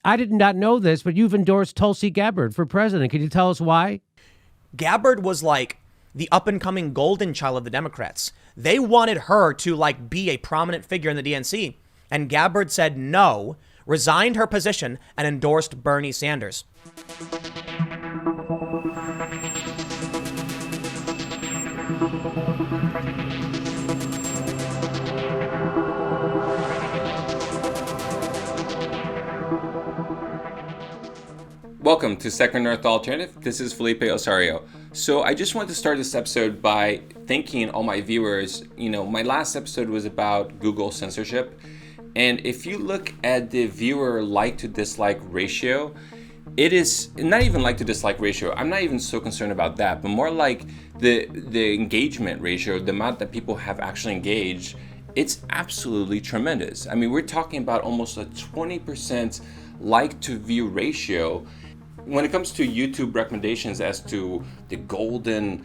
I did not know this, but you've endorsed Tulsi Gabbard for president. Can you tell us why? Gabbard was like the up-and-coming golden child of the Democrats. They wanted her to like be a prominent figure in the DNC. And Gabbard said no, resigned her position, and endorsed Bernie Sanders. Welcome to Second Earth Alternative. This is Felipe Osario. So I just wanted to start this episode by thanking all my viewers. My last episode was about Google censorship. And if you look at the viewer like to dislike ratio, it is not even like to dislike ratio. I'm not even so concerned about that, but more like the engagement ratio, the amount that people have actually engaged. It's absolutely tremendous. I mean, we're talking about almost a 20% like to view ratio. When it comes to YouTube recommendations as to the golden,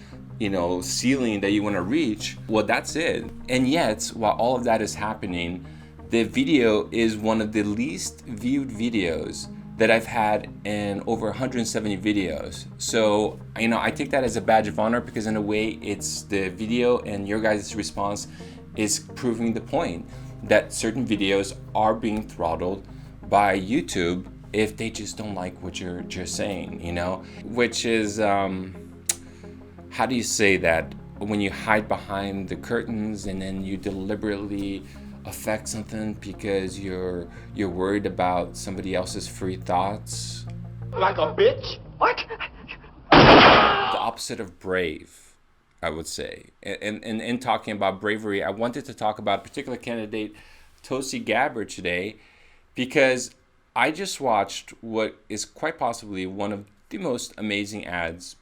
ceiling that you want to reach, well, that's it. And yet, while all of that is happening, the video is one of the least viewed videos that I've had in over 170 videos. So, I take that as a badge of honor because in a way, it's the video and your guys' response is proving the point that certain videos are being throttled by YouTube if they just don't like what you're saying, which is, how do you say that? When you hide behind the curtains and then you deliberately affect something because you're worried about somebody else's free thoughts. Like a bitch? What? The opposite of brave, I would say. And in talking about bravery, I wanted to talk about a particular candidate, Tulsi Gabbard, today, because I just watched what is quite possibly one of the most amazing ads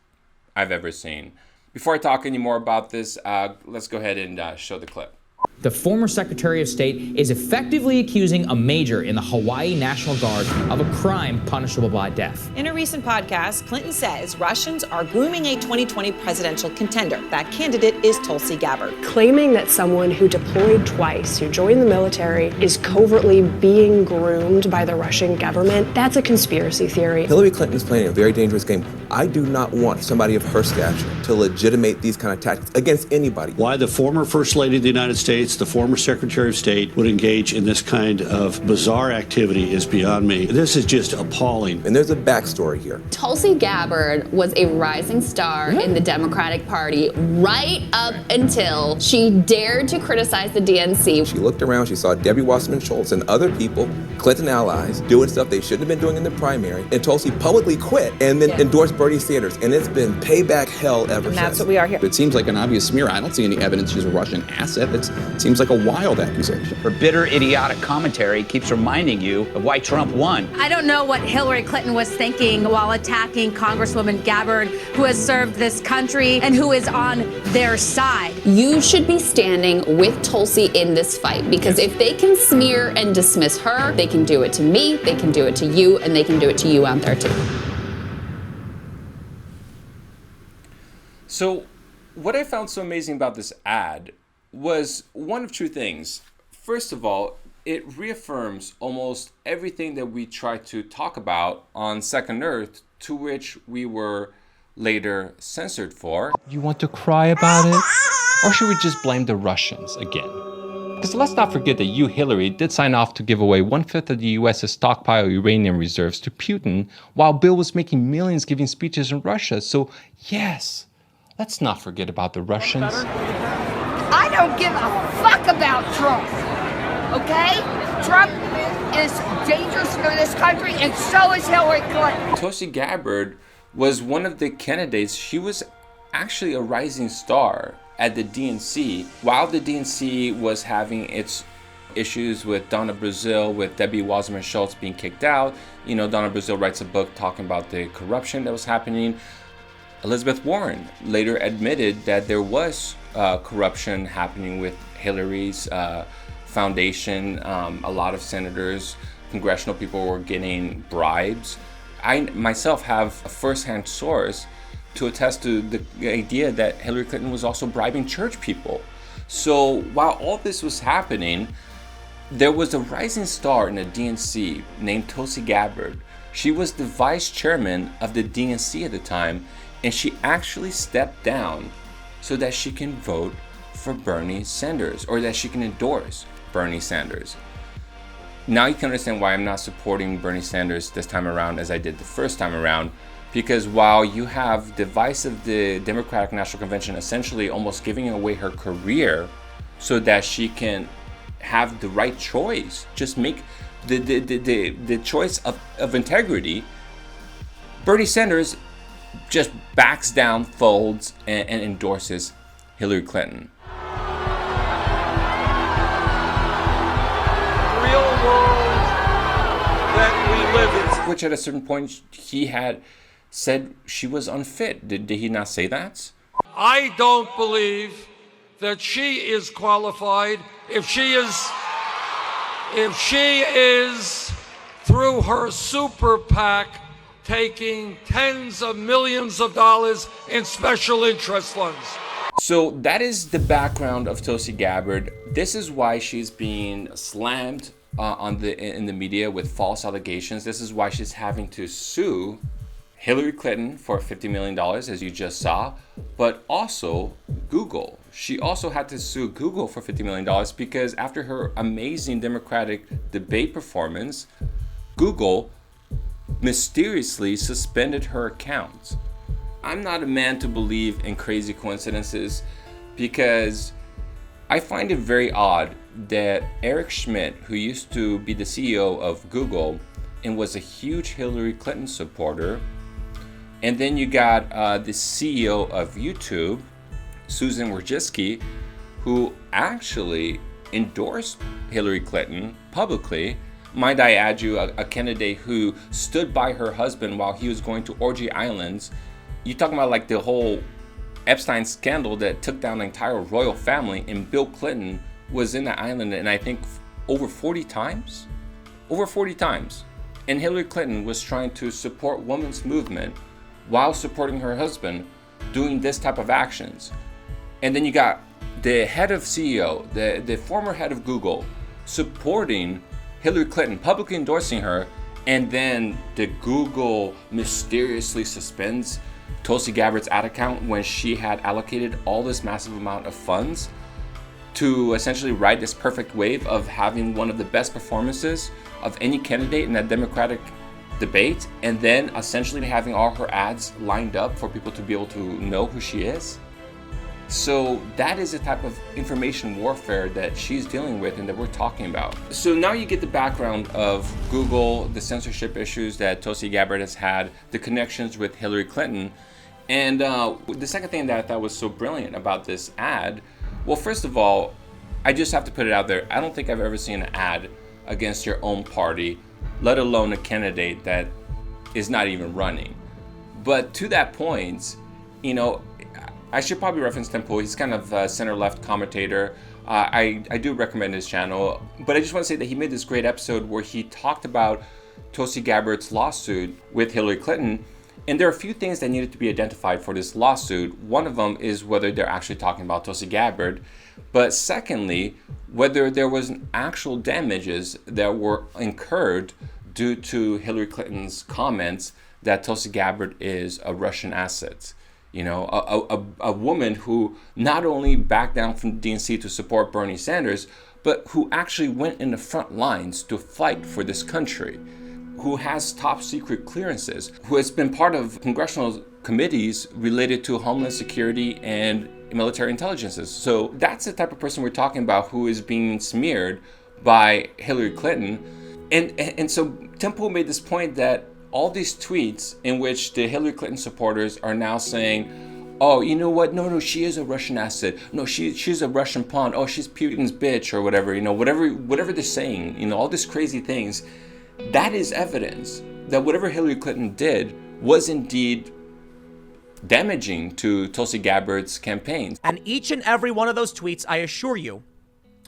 I've ever seen. Before I talk any more about this, let's go ahead and show the clip. The former Secretary of State is effectively accusing a major in the Hawaii National Guard of a crime punishable by death. In a recent podcast, Clinton says Russians are grooming a 2020 presidential contender. That candidate is Tulsi Gabbard. Claiming that someone who deployed twice, who joined the military, is covertly being groomed by the Russian government, that's a conspiracy theory. Hillary Clinton is playing a very dangerous game. I do not want somebody of her stature to legitimate these kind of tactics against anybody. Why the former First Lady of the United States, the former Secretary of State, would engage in this kind of bizarre activity is beyond me. This is just appalling. And there's a backstory here. Tulsi Gabbard was a rising star in the Democratic Party right up until she dared to criticize the DNC. She looked around, she saw Debbie Wasserman Schultz and other people, Clinton allies, doing stuff they shouldn't have been doing in the primary, and Tulsi publicly quit and then endorsed Bernie Sanders, and it's been payback hell ever since. That's what we are here. It seems like an obvious smear. I don't see any evidence she's a Russian asset. It seems like a wild accusation. Her bitter, idiotic commentary keeps reminding you of why Trump won. I don't know what Hillary Clinton was thinking while attacking Congresswoman Gabbard, who has served this country and who is on their side. You should be standing with Tulsi in this fight, because if they can smear and dismiss her, they can do it to me, they can do it to you, and they can do it to you out there too. So what I found so amazing about this ad was one of two things. First of all, it reaffirms almost everything that we tried to talk about on Second Earth, to which we were later censored for. You want to cry about it? Or should we just blame the Russians again? Because let's not forget that you, Hillary, did sign off to give away 1/5 of the U.S.'s stockpile uranium reserves to Putin, while Bill was making millions giving speeches in Russia. So yes, let's not forget about the Russians. I don't give a fuck about Trump, okay? Trump is dangerous for this country, and so is Hillary Clinton. Tulsi Gabbard was one of the candidates. She was actually a rising star at the DNC. While the DNC was having its issues with Donna Brazile, with Debbie Wasserman Schultz being kicked out, Donna Brazile writes a book talking about the corruption that was happening. Elizabeth Warren later admitted that there was corruption happening with Hillary's foundation. A lot of senators, congressional people were getting bribes. I myself have a first-hand source to attest to the idea that Hillary Clinton was also bribing church people. So while all this was happening, There was a rising star in the DNC named Tulsi Gabbard. She was the vice chairman of the DNC at the time, and she actually stepped down so that she can vote for Bernie Sanders, or that she can endorse Bernie Sanders. Now you can understand why I'm not supporting Bernie Sanders this time around as I did the first time around, because while you have the vice of the Democratic National Convention essentially almost giving away her career so that she can have the right choice, just make the choice of integrity, Bernie Sanders just backs down, folds, and endorses Hillary Clinton. Real world that we live in. Which at a certain point he had said she was unfit. Did he not say that? I don't believe that she is qualified. If she is through her super PAC taking tens of millions of dollars in special interest funds. So that is the background of Tulsi Gabbard. This is why she's being slammed in the media with false allegations. This is why she's having to sue Hillary Clinton for $50 million, as you just saw, but also Google. She also had to sue Google for $50 million because after her amazing Democratic debate performance, Google mysteriously suspended her account. I'm not a man to believe in crazy coincidences because I find it very odd that Eric Schmidt, who used to be the CEO of Google and was a huge Hillary Clinton supporter, and then you got the CEO of YouTube, Susan Wojcicki, who actually endorsed Hillary Clinton publicly. Might I add you, a candidate who stood by her husband while he was going to Orgy Islands. You're talking about like the whole Epstein scandal that took down the entire royal family, and Bill Clinton was in the island, and I think over 40 times. Over 40 times. And Hillary Clinton was trying to support women's movement while supporting her husband doing this type of actions. And then you got the head of CEO, the former head of Google, supporting Hillary Clinton, publicly endorsing her, and then the Google mysteriously suspends Tulsi Gabbard's ad account when she had allocated all this massive amount of funds to essentially ride this perfect wave of having one of the best performances of any candidate in that Democratic debate, and then essentially having all her ads lined up for people to be able to know who she is. So that is the type of information warfare that she's dealing with and that we're talking about. So now you get the background of Google, the censorship issues that Tulsi Gabbard has had, the connections with Hillary Clinton. And the second thing that I thought was so brilliant about this ad, well, first of all, I just have to put it out there. I don't think I've ever seen an ad against your own party, let alone a candidate that is not even running. But to that point, you know, I should probably reference Temple. He's kind of a center-left commentator. I do recommend his channel. But I just want to say that he made this great episode where he talked about Tulsi Gabbard's lawsuit with Hillary Clinton. And there are a few things that needed to be identified for this lawsuit. One of them is whether they're actually talking about Tulsi Gabbard. But secondly, whether there was actual damages that were incurred due to Hillary Clinton's comments that Tulsi Gabbard is a Russian asset. You know, a woman who not only backed down from the DNC to support Bernie Sanders, but who actually went in the front lines to fight for this country, who has top secret clearances, who has been part of congressional committees related to homeland security and military intelligences. So that's the type of person we're talking about who is being smeared by Hillary Clinton. And so Temple made this point that all these tweets in which the Hillary Clinton supporters are now saying, oh, you know what? No, she is a Russian asset. No, she's a Russian pawn. Oh, she's Putin's bitch or whatever, you know, whatever they're saying, you know, all these crazy things. That is evidence that whatever Hillary Clinton did was indeed damaging to Tulsi Gabbard's campaign. And each and every one of those tweets, I assure you,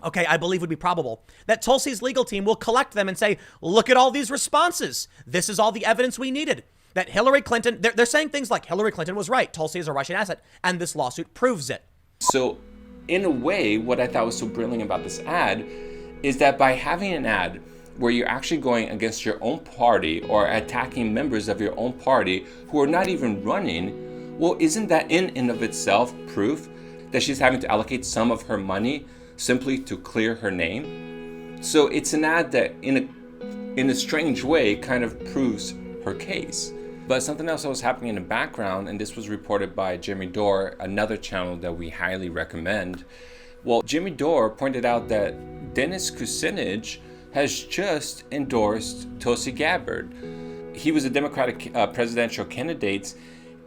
okay, I believe would be probable, that Tulsi's legal team will collect them and say, look at all these responses. This is all the evidence we needed. That Hillary Clinton, they're saying things like Hillary Clinton was right, Tulsi is a Russian asset, and this lawsuit proves it. So in a way, what I thought was so brilliant about this ad is that by having an ad where you're actually going against your own party or attacking members of your own party who are not even running, well, isn't that in and of itself proof that she's having to allocate some of her money simply to clear her name? So it's an ad that in a strange way kind of proves her case. But something else that was happening in the background, and this was reported by Jimmy Dore, another channel that we highly recommend. Well, Jimmy Dore pointed out that Dennis Kucinich has just endorsed Tulsi Gabbard. He was a Democratic presidential candidate,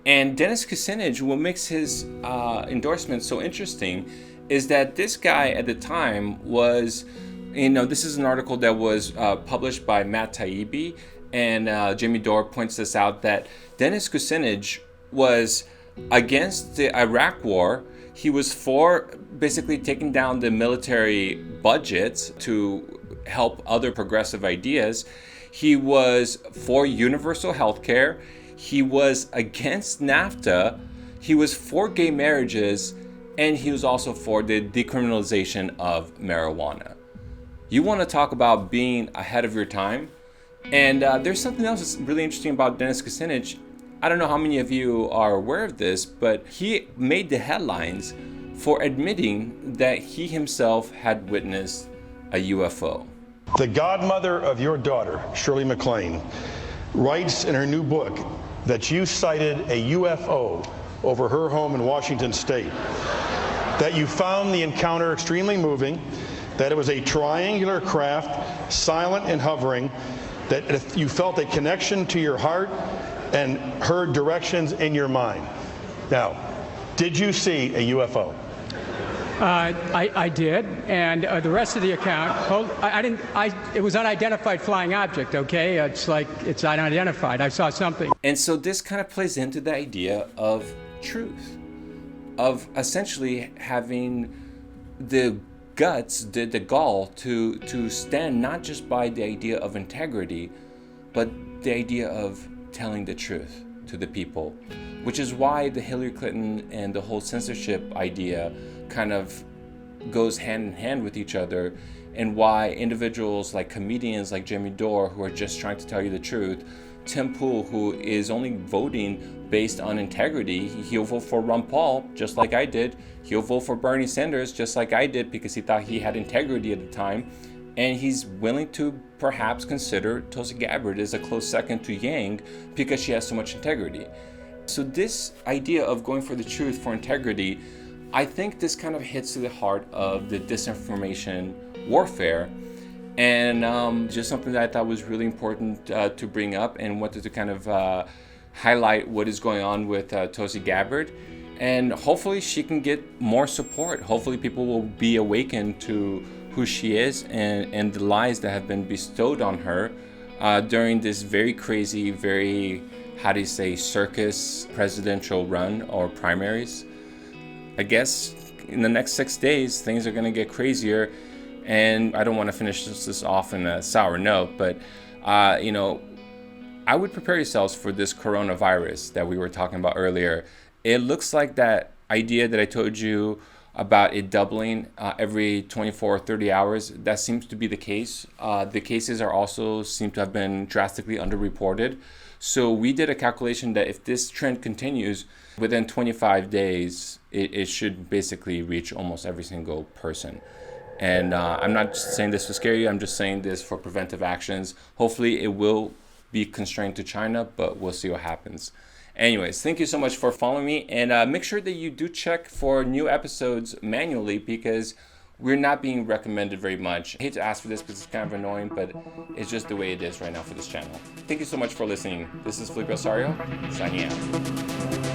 and Dennis Kucinich, what makes his endorsement so interesting is that this guy at the time was, this is an article that was published by Matt Taibbi, and Jimmy Dore points this out, that Dennis Kucinich was against the Iraq war. He was for basically taking down the military budgets to help other progressive ideas. He was for universal health care. He was against NAFTA. He was for gay marriages. And he was also for the decriminalization of marijuana. You want to talk about being ahead of your time? And there's something else that's really interesting about Dennis Kucinich. I don't know how many of you are aware of this, but he made the headlines for admitting that he himself had witnessed a UFO. The godmother of your daughter, Shirley MacLaine, writes in her new book that you sighted a UFO over her home in Washington State, that you found the encounter extremely moving, that it was a triangular craft, silent and hovering, that you felt a connection to your heart and heard directions in your mind. Now, did you see a UFO? I did, and the rest of the account, it was unidentified flying object, okay? It's like, it's unidentified. I saw something. And so this kind of plays into the idea of truth, of essentially having the guts, the gall to stand not just by the idea of integrity, but the idea of telling the truth to the people, which is why the Hillary Clinton and the whole censorship idea kind of goes hand in hand with each other, and why individuals like comedians like Jimmy Dore, who are just trying to tell you the truth, Tim Pool, who is only voting based on integrity, he'll vote for Ron Paul just like I did, he'll vote for Bernie Sanders just like I did because he thought he had integrity at the time, and he's willing to perhaps consider Tulsi Gabbard as a close second to Yang because she has so much integrity. So this idea of going for the truth, for integrity, I think this kind of hits to the heart of the disinformation warfare, and just something that I thought was really important to bring up, and wanted to kind of highlight what is going on with Tulsi Gabbard, and hopefully she can get more support. Hopefully people will be awakened to who she is and the lies that have been bestowed on her during this very crazy, very, circus presidential run or primaries. I guess in the next 6 days, things are going to get crazier. And I don't want to finish this off in a sour note, but, I would prepare yourselves for this coronavirus that we were talking about earlier. It looks like that idea that I told you about it doubling every 24 or 30 hours. That seems to be the case. The cases are also seem to have been drastically underreported. So we did a calculation that if this trend continues, within 25 days, it should basically reach almost every single person. And I'm not just saying this to scare you, I'm just saying this for preventive actions. Hopefully it will be constrained to China, but we'll see what happens. Anyways, thank you so much for following me, and make sure that you do check for new episodes manually because we're not being recommended very much. I hate to ask for this because it's kind of annoying, but it's just the way it is right now for this channel. Thank you so much for listening. This is Felipe Osario, signing out.